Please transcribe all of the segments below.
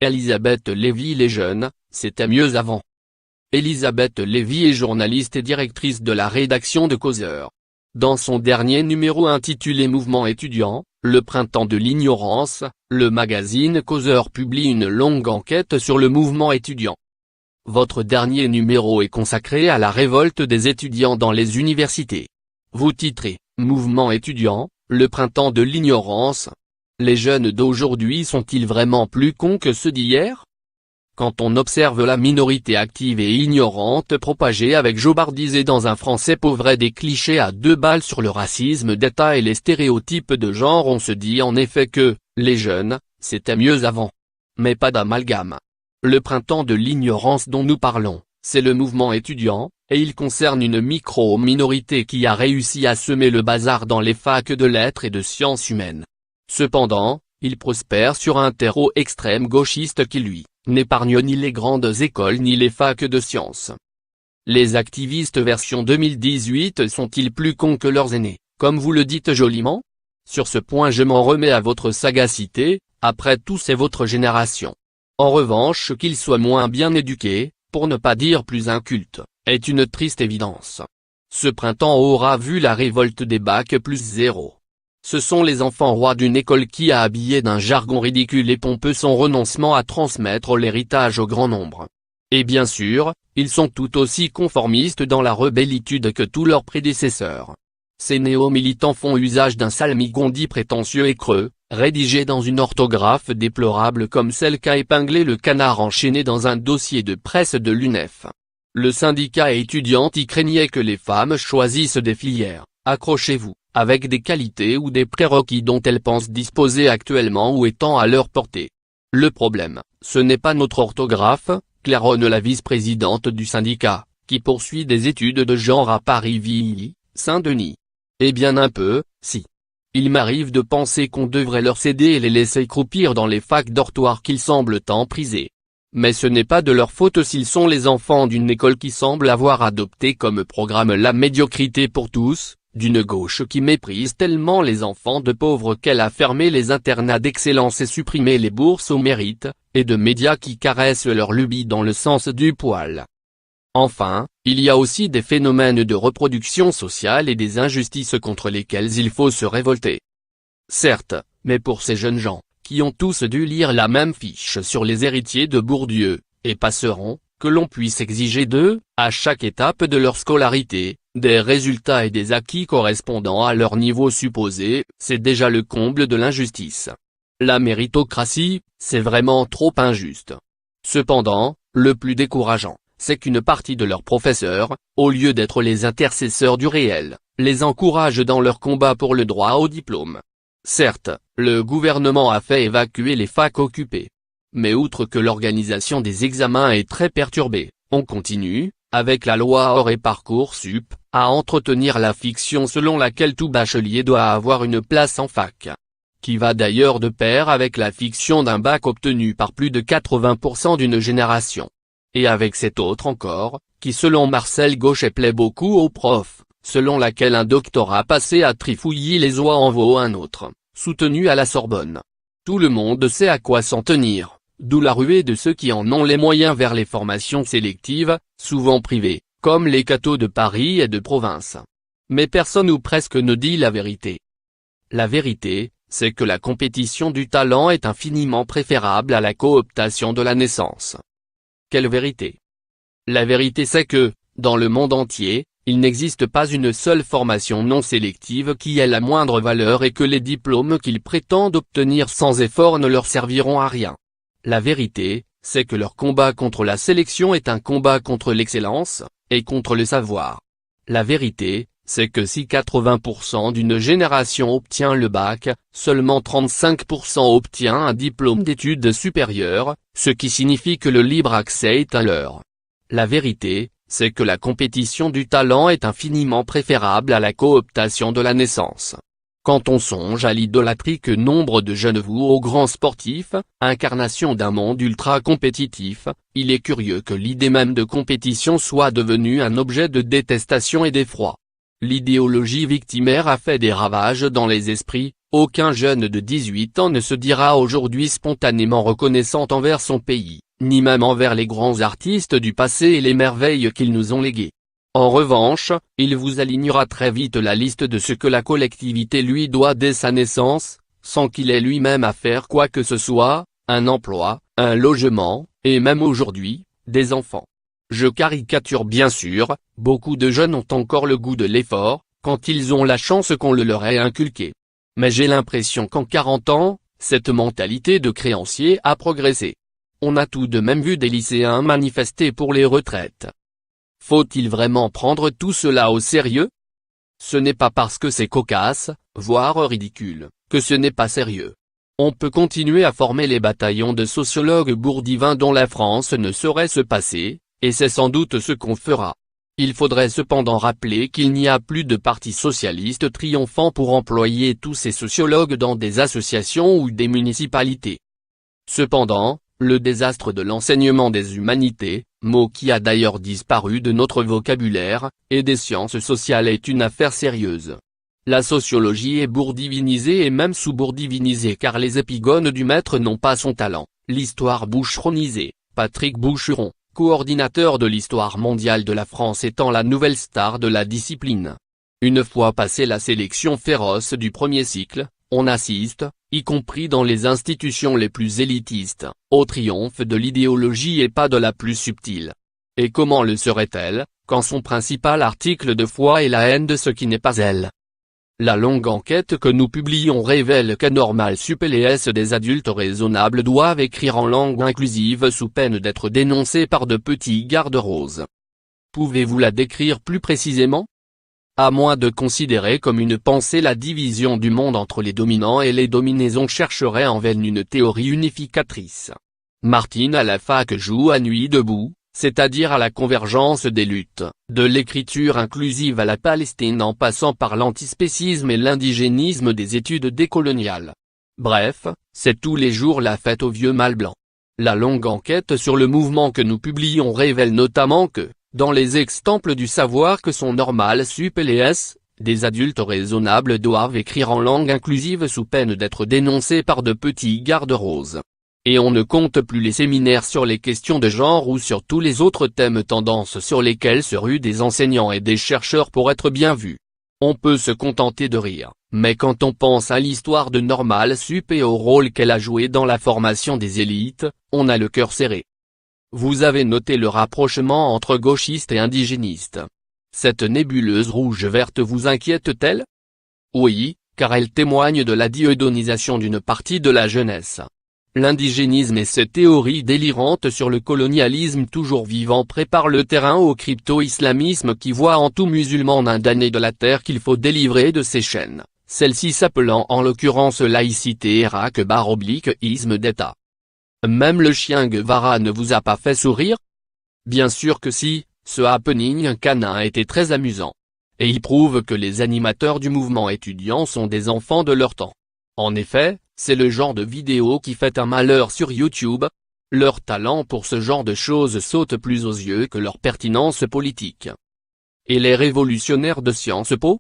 Elisabeth Lévy. Les jeunes, c'était mieux avant. Elisabeth Lévy est journaliste et directrice de la rédaction de Causeur. Dans son dernier numéro intitulé Mouvement étudiant, le printemps de l'ignorance, le magazine Causeur publie une longue enquête sur le mouvement étudiant. Votre dernier numéro est consacré à la révolte des étudiants dans les universités. Vous titrez « Mouvement étudiant, le printemps de l'ignorance ». Les jeunes d'aujourd'hui sont-ils vraiment plus cons que ceux d'hier? Quand on observe la minorité active et ignorante propagée avec jobardisée dans un français pauvre et des clichés à 2 balles sur le racisme d'État et les stéréotypes de genre, on se dit en effet que, les jeunes, c'était mieux avant. Mais pas d'amalgame. Le printemps de l'ignorance dont nous parlons, c'est le mouvement étudiant, et il concerne une micro-minorité qui a réussi à semer le bazar dans les facs de lettres et de sciences humaines. Cependant, il prospère sur un terreau extrême gauchiste qui lui, n'épargne ni les grandes écoles ni les facs de sciences. Les activistes version 2018 sont-ils plus cons que leurs aînés, comme vous le dites joliment? Sur ce point je m'en remets à votre sagacité, après tout c'est votre génération. En revanche qu'ils soient moins bien éduqués, pour ne pas dire plus incultes, est une triste évidence. Ce printemps aura vu la révolte des bacs plus 0. Ce sont les enfants rois d'une école qui a habillé d'un jargon ridicule et pompeux son renoncement à transmettre l'héritage au grand nombre. Et bien sûr, ils sont tout aussi conformistes dans la rebellitude que tous leurs prédécesseurs. Ces néo-militants font usage d'un salmigondis prétentieux et creux, rédigé dans une orthographe déplorable comme celle qu'a épinglé le Canard enchaîné dans un dossier de presse de l'UNEF. Le syndicat étudiant y craignait que les femmes choisissent des filières, accrochez-vous, avec des qualités ou des prérequis dont elles pensent disposer actuellement ou étant à leur portée. Le problème, ce n'est pas notre orthographe, claironne la vice-présidente du syndicat, qui poursuit des études de genre à Paris-Villy, Saint-Denis. Eh bien un peu, si. Il m'arrive de penser qu'on devrait leur céder et les laisser croupir dans les facs dortoirs qu'ils semblent tant priser. Mais ce n'est pas de leur faute s'ils sont les enfants d'une école qui semble avoir adopté comme programme la médiocrité pour tous, d'une gauche qui méprise tellement les enfants de pauvres qu'elle a fermé les internats d'excellence et supprimé les bourses au mérite, et de médias qui caressent leur lubie dans le sens du poil. Enfin, il y a aussi des phénomènes de reproduction sociale et des injustices contre lesquelles il faut se révolter. Certes, mais pour ces jeunes gens, qui ont tous dû lire la même fiche sur les héritiers de Bourdieu, et passeront, que l'on puisse exiger d'eux, à chaque étape de leur scolarité, des résultats et des acquis correspondant à leur niveau supposé, c'est déjà le comble de l'injustice. La méritocratie, c'est vraiment trop injuste. Cependant, le plus décourageant, c'est qu'une partie de leurs professeurs, au lieu d'être les intercesseurs du réel, les encouragent dans leur combat pour le droit au diplôme. Certes, le gouvernement a fait évacuer les facs occupées. Mais outre que l'organisation des examens est très perturbée, on continue, avec la loi OR et Parcoursup, à entretenir la fiction selon laquelle tout bachelier doit avoir une place en fac. Qui va d'ailleurs de pair avec la fiction d'un bac obtenu par plus de 80% d'une génération. Et avec cette autre encore, qui selon Marcel Gauchet plaît beaucoup aux profs, selon laquelle un doctorat passé à Trifouilly-les-Oies en vaut un autre, soutenu à la Sorbonne. Tout le monde sait à quoi s'en tenir, d'où la ruée de ceux qui en ont les moyens vers les formations sélectives, souvent privées, comme les cathos de Paris et de province. Mais personne ou presque ne dit la vérité. La vérité, c'est que la compétition du talent est infiniment préférable à la cooptation de la naissance. Quelle vérité? La vérité c'est que, dans le monde entier, il n'existe pas une seule formation non sélective qui ait la moindre valeur et que les diplômes qu'ils prétendent obtenir sans effort ne leur serviront à rien. La vérité, c'est que leur combat contre la sélection est un combat contre l'excellence, et contre le savoir. La vérité, c'est que si 80% d'une génération obtient le bac, seulement 35% obtient un diplôme d'études supérieures, ce qui signifie que le libre accès est un leurre. La vérité, c'est que la compétition du talent est infiniment préférable à la cooptation de la naissance. Quand on songe à l'idolâtrie que nombre de jeunes vouent aux grands sportifs, incarnation d'un monde ultra compétitif, il est curieux que l'idée même de compétition soit devenue un objet de détestation et d'effroi. L'idéologie victimaire a fait des ravages dans les esprits, Aucun jeune de 18 ans ne se dira aujourd'hui spontanément reconnaissant envers son pays, ni même envers les grands artistes du passé et les merveilles qu'ils nous ont léguées. En revanche, il vous alignera très vite la liste de ce que la collectivité lui doit dès sa naissance, sans qu'il ait lui-même à faire quoi que ce soit, un emploi, un logement, et même aujourd'hui, des enfants. Je caricature bien sûr, beaucoup de jeunes ont encore le goût de l'effort, quand ils ont la chance qu'on le leur ait inculqué. Mais j'ai l'impression qu'en 40 ans, cette mentalité de créancier a progressé. On a tout de même vu des lycéens manifester pour les retraites. Faut-il vraiment prendre tout cela au sérieux? Ce n'est pas parce que c'est cocasse, voire ridicule, que ce n'est pas sérieux. On peut continuer à former les bataillons de sociologues bourdivins dont la France ne saurait se passer, et c'est sans doute ce qu'on fera. Il faudrait cependant rappeler qu'il n'y a plus de parti socialiste triomphant pour employer tous ces sociologues dans des associations ou des municipalités. Cependant, le désastre de l'enseignement des humanités, mot qui a d'ailleurs disparu de notre vocabulaire, et des sciences sociales est une affaire sérieuse. La sociologie est bourdivinisée et même sous-bourdivinisée car les épigones du maître n'ont pas son talent, l'histoire boucheronisée, Patrick Boucheron, coordinateur de l'histoire mondiale de la France étant la nouvelle star de la discipline. Une fois passée la sélection féroce du premier cycle, on assiste, y compris dans les institutions les plus élitistes, au triomphe de l'idéologie et pas de la plus subtile. Et comment le serait-elle, quand son principal article de foi est la haine de ce qui n'est pas elle? La longue enquête que nous publions révèle qu'à Normal Sup LS des adultes raisonnables doivent écrire en langue inclusive sous peine d'être dénoncés par de petits gardes-roses. Pouvez-vous la décrire plus précisément? À moins de considérer comme une pensée la division du monde entre les dominants et les dominés, on chercherait en vain une théorie unificatrice. Martine à la fac joue à Nuit debout, c'est-à-dire à la convergence des luttes, de l'écriture inclusive à la Palestine en passant par l'antispécisme et l'indigénisme des études décoloniales. Bref, c'est tous les jours la fête au vieux mâle blanc. La longue enquête sur le mouvement que nous publions révèle notamment que, dans les ex-temples du savoir que sont Normal Sup LS, des adultes raisonnables doivent écrire en langue inclusive sous peine d'être dénoncés par de petits gardes-roses. Et on ne compte plus les séminaires sur les questions de genre ou sur tous les autres thèmes tendances sur lesquels se ruent des enseignants et des chercheurs pour être bien vus. On peut se contenter de rire, mais quand on pense à l'histoire de Normal Sup et au rôle qu'elle a joué dans la formation des élites, on a le cœur serré. Vous avez noté le rapprochement entre gauchistes et indigénistes. Cette nébuleuse rouge-verte vous inquiète-t-elle? Oui, car elle témoigne de la dieudonisation d'une partie de la jeunesse. L'indigénisme et ses théories délirantes sur le colonialisme toujours vivant préparent le terrain au crypto-islamisme qui voit en tout musulman un damné de la terre qu'il faut délivrer de ses chaînes, celle-ci s'appelant en l'occurrence laïcité Irak/isme d'État. Même le chien Guevara ne vous a pas fait sourire? Bien sûr que si, ce happening canin était très amusant. Et il prouve que les animateurs du mouvement étudiant sont des enfants de leur temps. En effet, c'est le genre de vidéo qui fait un malheur sur YouTube. Leur talent pour ce genre de choses saute plus aux yeux que leur pertinence politique. Et les révolutionnaires de Sciences Po?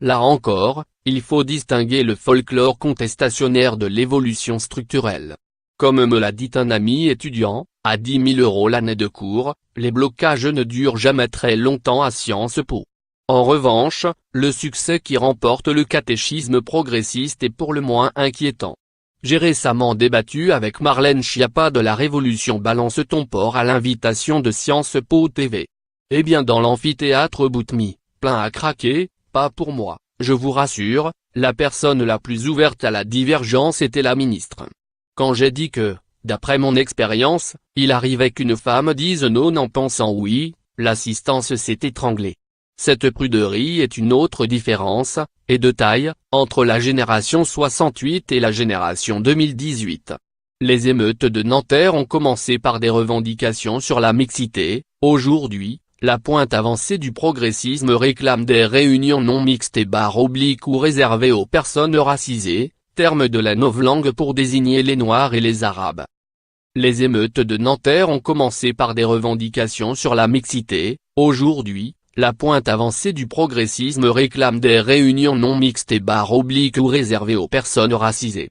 Là encore, il faut distinguer le folklore contestationnaire de l'évolution structurelle. Comme me l'a dit un ami étudiant, à 10 000 € l'année de cours, les blocages ne durent jamais très longtemps à Sciences Po. En revanche, le succès qui remporte le catéchisme progressiste est pour le moins inquiétant. J'ai récemment débattu avec Marlène Schiappa de la Révolution Balance ton port à l'invitation de Sciences Po TV. Eh bien dans l'amphithéâtre Boutmy, plein à craquer, pas pour moi, je vous rassure, la personne la plus ouverte à la divergence était la ministre. Quand j'ai dit que, d'après mon expérience, il arrivait qu'une femme dise non en pensant oui, l'assistance s'est étranglée. Cette pruderie est une autre différence, et de taille, entre la génération 68 et la génération 2018. Les émeutes de Nanterre ont commencé par des revendications sur la mixité. Aujourd'hui, la pointe avancée du progressisme réclame des réunions non mixtes et / ou réservées aux personnes racisées, terme de la novlangue pour désigner les Noirs et les Arabes. Les émeutes de Nanterre ont commencé par des revendications sur la mixité. Aujourd'hui, La pointe avancée du progressisme réclame des réunions non mixtes et /obliques ou réservées aux personnes racisées.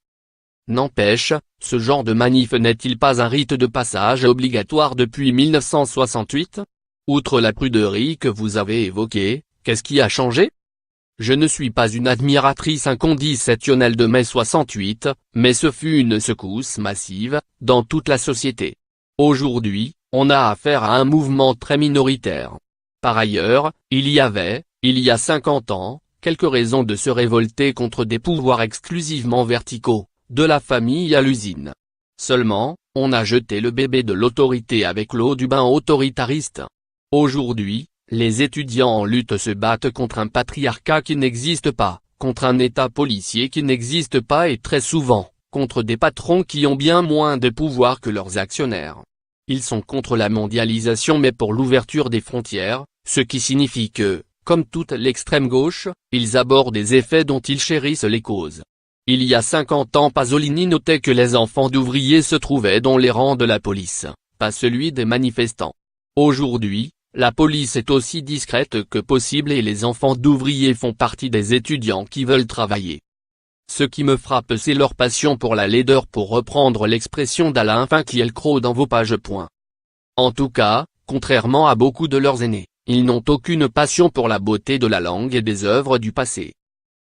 N'empêche, ce genre de manif n'est-il pas un rite de passage obligatoire depuis 1968 ? Outre la pruderie que vous avez évoquée, qu'est-ce qui a changé ? Je ne suis pas une admiratrice inconditionnelle de mai 68, mais ce fut une secousse massive, dans toute la société. Aujourd'hui, on a affaire à un mouvement très minoritaire. Par ailleurs, il y a 50 ans, quelques raisons de se révolter contre des pouvoirs exclusivement verticaux, de la famille à l'usine. Seulement, on a jeté le bébé de l'autorité avec l'eau du bain autoritariste. Aujourd'hui, les étudiants en lutte se battent contre un patriarcat qui n'existe pas, contre un état policier qui n'existe pas et très souvent, contre des patrons qui ont bien moins de pouvoir que leurs actionnaires. Ils sont contre la mondialisation mais pour l'ouverture des frontières, ce qui signifie que, comme toute l'extrême gauche, ils abordent des effets dont ils chérissent les causes. Il y a 50 ans Pasolini notait que les enfants d'ouvriers se trouvaient dans les rangs de la police, pas celui des manifestants. Aujourd'hui, la police est aussi discrète que possible et les enfants d'ouvriers font partie des étudiants qui veulent travailler. Ce qui me frappe c'est leur passion pour la laideur pour reprendre l'expression d'Alain Finkielkraut dans vos pages. En tout cas, contrairement à beaucoup de leurs aînés, ils n'ont aucune passion pour la beauté de la langue et des œuvres du passé.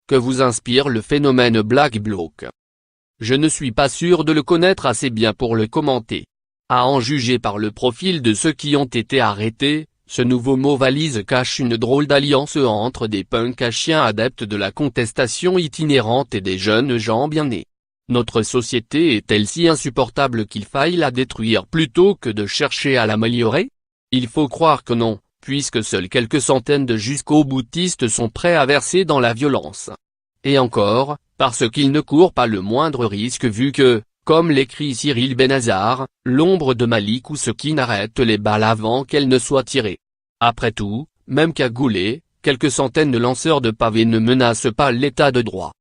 Que vous inspire le phénomène Black Bloc ? Je ne suis pas sûr de le connaître assez bien pour le commenter. À en juger par le profil de ceux qui ont été arrêtés, ce nouveau mot valise cache une drôle d'alliance entre des punks à chiens adeptes de la contestation itinérante et des jeunes gens bien nés. Notre société est-elle si insupportable qu'il faille la détruire plutôt que de chercher à l'améliorer ? Il faut croire que non, puisque seuls quelques centaines de jusqu'au-boutistes sont prêts à verser dans la violence. Et encore, parce qu'ils ne courent pas le moindre risque vu que, comme l'écrit Cyril Benazar, l'ombre de Malik Oussekine arrête les balles avant qu'elles ne soient tirées. Après tout, même cagoulés, quelques centaines de lanceurs de pavés ne menacent pas l'état de droit.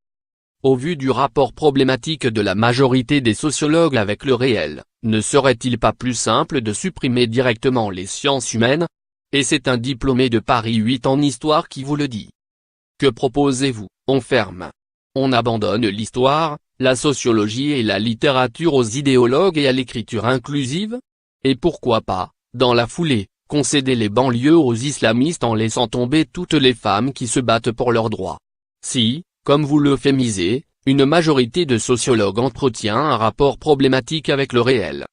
Au vu du rapport problématique de la majorité des sociologues avec le réel, ne serait-il pas plus simple de supprimer directement les sciences humaines ? Et c'est un diplômé de Paris 8 en histoire qui vous le dit. Que proposez-vous ? On ferme. On abandonne l'histoire, la sociologie et la littérature aux idéologues et à l'écriture inclusive ? Et pourquoi pas, dans la foulée, concéder les banlieues aux islamistes en laissant tomber toutes les femmes qui se battent pour leurs droits ? Si, comme vous l'euphémisez, une majorité de sociologues entretient un rapport problématique avec le réel,